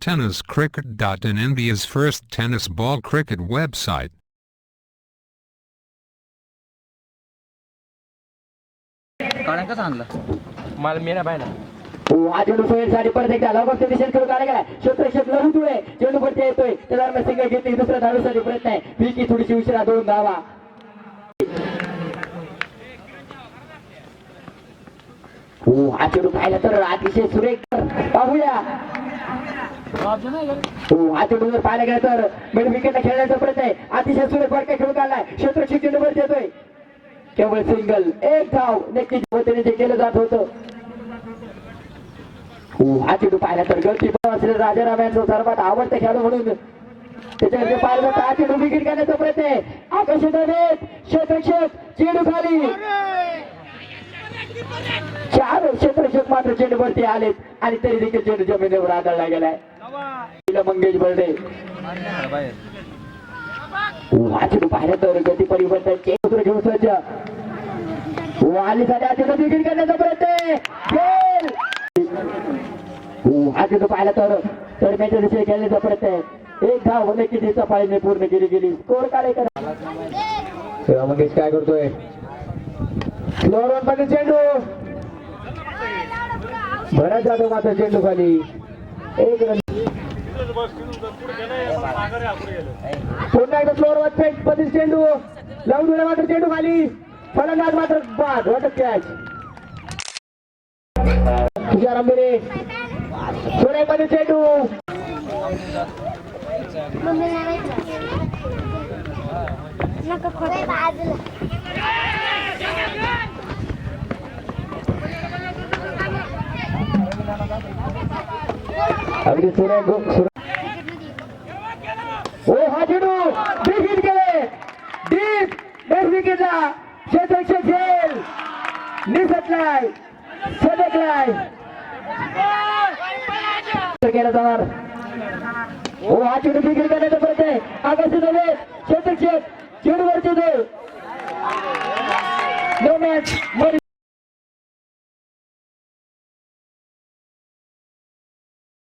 TennisCricket.in, India's first tennis ball cricket website. कसं आणलं मला मेरा पाहिला चेंडू सोयीसाठी परत एकदा लवकर दिशेने खेळून काढला गेला क्षेत्रक्षेत्र लढून तुळे चेंडू वरती येतोय त्याला सिंगल घेतली दुसऱ्या धावेसाठी प्रयत्न आहे विकी थोडीशी उशिरा 2 धावा हा चेंडू पाहिला तर अतिशय सुरेख पाहूया हा चेंडू जर पाहिला गेला तर मिड विकेटला खेळण्याचा प्रयत्न आहे अतिशय सुरेख फटका खेळून काढलाय क्षेत्रक्षेत्र चेंडू वरती येतोय केवळ सिंगल एक धाव नक्कीच पद्धतीने जे केलं जात होतं हा चेंडू पाहिला तर गलती असलेला राजाराम यांचा सर्वात आवडता खेळाडू म्हणून त्याच्यावर पाहिलं तर हा चेंडू विकेट घेण्याचा प्रयत्न आहे आकर्षित क्षेत्रक्षक चेंडू खाली 4 क्षेत्रक्षक मात्र चेंडूवरती आलेत आणि तरी देखील चेंडू जमिनीवर आदळला गेलाय मंगेश बर्डे हा चेंडू पाहिला तर गती परिवर्तन चेंडू घेऊन सज्ज आली साठी हा चेंडू विकेट घेण्याचा प्रयत्न आहे हा चेंडू पाहिला तर मॅच दिशेने खेळण्याचा प्रयत्न आहे एक धाव नक्की पाहिजे पूर्ण गेली स्कोर काय करा मंगेश काय करतोय फ्लोअर मध्ये चेंडू भरत जातो मात्र चेंडू खाली एक रन पुन्हा एकदा फ्लोअर मध्ये चेंडू लावून दिला मात्र चेंडू खाली फलंदाज मात्र बाद वाटत कॅच तुझ्या रंबेरे सोन्यामध्ये चेंडू अगदी हा चेंडू विकेट गेले डीप नेट विकेटला क्षेत्रक्षक झेल निसटलाय सदकलाय केला जाणार हा चेंडू विकेट करण्याचा प्रयत्न आहे आकर्षित क्षेत्रक्षक चेंडूवरचे नो मॅच